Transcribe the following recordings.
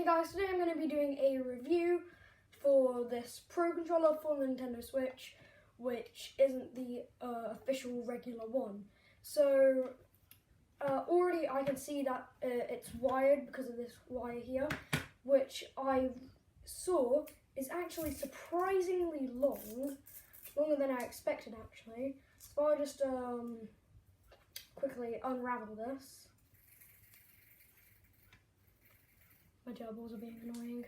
guys, today I'm going to be doing a review for this Pro Controller for the Nintendo Switch, which isn't the official regular one. So already I can see that it's wired because of this wire here, which I saw is actually surprisingly long, longer than I expected actually. So I'll just quickly unravel this. My gerbils are being annoying.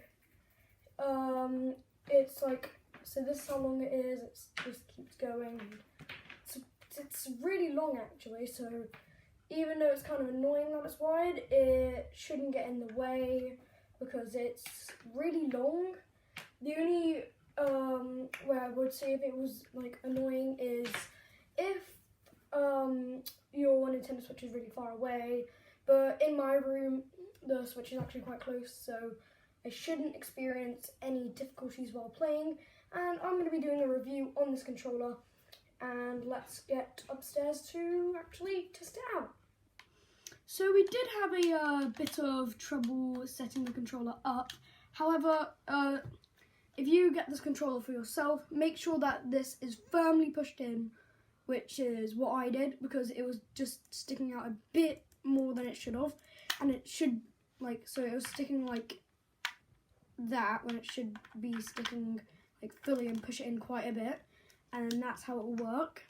It's like, so this is how long it is. It just keeps going. It's really long actually, so even though it's kind of annoying that it's wired, it shouldn't get in the way because it's really long. The only where I would say if it was like annoying is if your Nintendo Switch is really far away, but in my room the Switch is actually quite close, so I shouldn't experience any difficulties while playing. And I'm going to be doing a review on this controller, and let's get upstairs to actually test it out. So we did have a bit of trouble setting the controller up. However, if you get this controller for yourself, make sure that this is firmly pushed in, which is what I did, because it was just sticking out a bit more than it should have, and it should, like, so it was sticking like that when it should be sticking like fully, and push it in quite a bit, and then that's how it will work.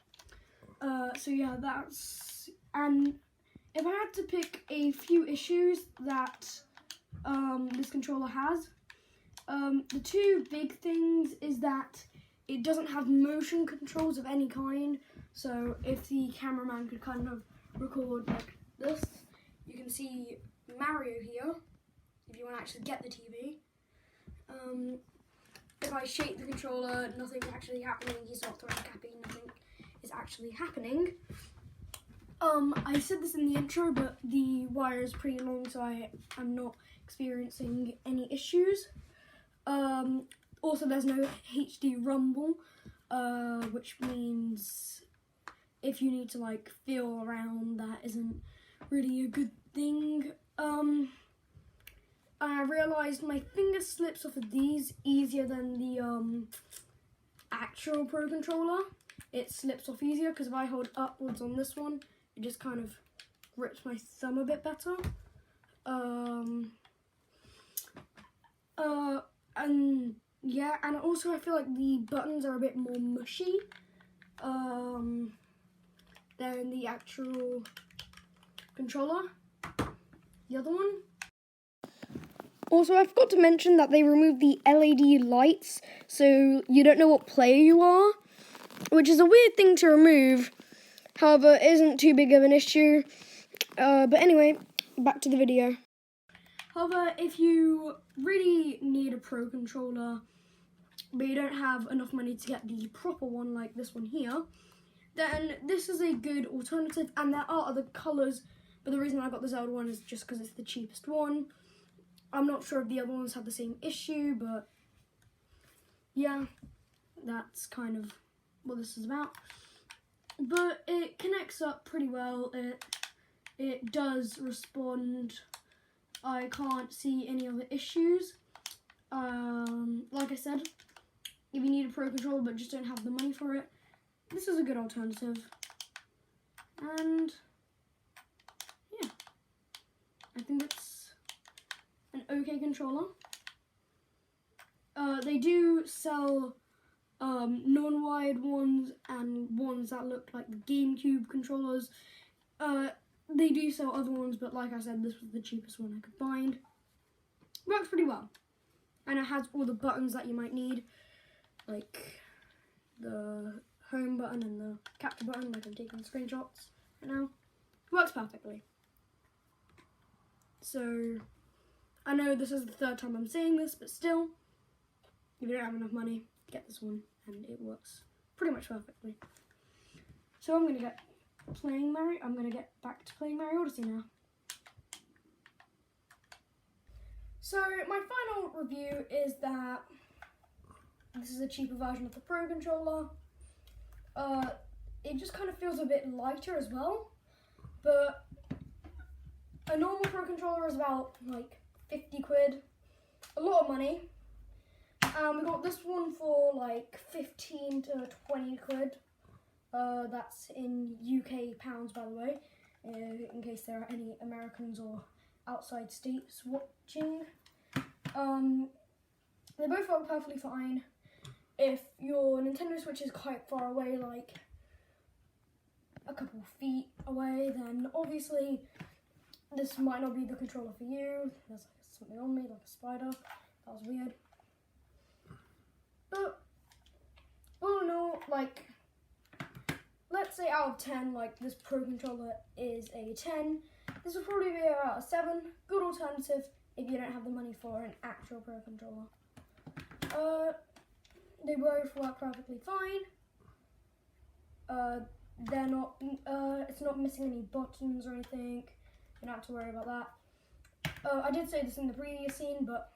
So yeah, that's, and if I had to pick a few issues that this controller has, the two big things is that it doesn't have motion controls of any kind. So if the cameraman could kind of record like this, you can see Mario here, if you want to actually get the TV. If I shake the controller, nothing's actually happening. He's not throwing Cappy, nothing is actually happening. I said this in the intro, but the wire is pretty long, so I'm not experiencing any issues. Also, there's no HD rumble, which means if you need to like feel around, that isn't really a good thing. I realised my finger slips off of these easier than the actual Pro Controller. It slips off easier because if I hold upwards on this one, it just kind of grips my thumb a bit better. And yeah, and also I feel like the buttons are a bit more mushy than the actual controller, the other one. Also, I forgot to mention that they removed the LED lights, so you don't know what player you are, which is a weird thing to remove. However, it isn't too big of an issue. But anyway, back to the video. However, if you really need a Pro Controller, but you don't have enough money to get the proper one like this one here, then this is a good alternative, and there are other colours, but the reason I got the Zelda one is just because it's the cheapest one. I'm not sure if the other ones have the same issue, but yeah, that's kind of what this is about. But it connects up pretty well. It does respond. I can't see any other issues. Like I said, if you need a Pro Controller but just don't have the money for it, this is a good alternative. And yeah, I think it's an okay controller. They do sell non-wired ones and ones that look like the GameCube controllers. They do sell other ones, but like I said, this was the cheapest one I could find. Works pretty well, and it has all the buttons that you might need, like the home button and the capture button, like I'm taking screenshots right now. Works perfectly. So I know this is the third time I'm saying this, but still, if you don't have enough money, get this one, and it works pretty much perfectly. So I'm going to get back to playing Mario Odyssey now. So my final review is that this is a cheaper version of the Pro Controller. It just kind of feels a bit lighter as well, but a normal Pro Controller is about like 50 quid, a lot of money. We got this one for like 15 to 20 quid. That's in UK pounds, by the way, in case there are any Americans or outside states watching. They both work perfectly fine. If your Nintendo Switch is quite far away, like a couple feet away, then obviously this might not be the controller for you. There's like something on me, like a spider. That was weird. But all in all, like, let's say out of 10, like, this Pro Controller is a 10. This would probably be about a 7. Good alternative if you don't have the money for an actual Pro Controller. They both work perfectly fine. They're not, it's not missing any buttons or anything. You don't have to worry about that. I did say this in the previous scene, but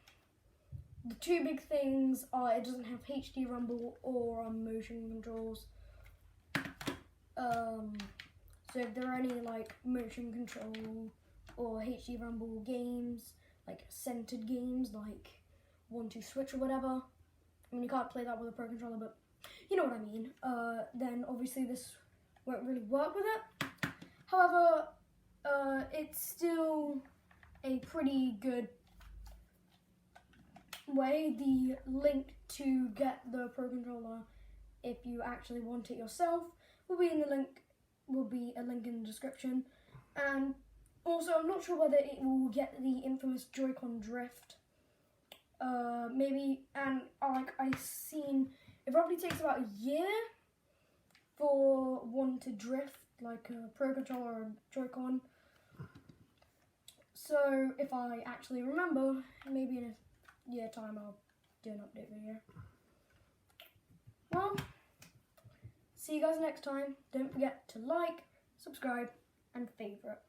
the two big things are it doesn't have HD rumble or motion controls. So if there are any like motion control or HD rumble games, like centered games like 1-2 Switch or whatever, I mean you can't play that with a Pro Controller, but you know what I mean, then obviously this won't really work with it. However, it's still a pretty good way. The link to get the Pro Controller, if you actually want it yourself, will be in the link. Will be a link in the description. And also, I'm not sure whether it will get the infamous Joy-Con drift. Maybe, and like I've seen, it probably takes about a year for one to drift, like a Pro Controller or Joy-Con. So if I actually remember, maybe in a year time I'll do an update video. Well, see you guys next time. Don't forget to like, subscribe, and favourite.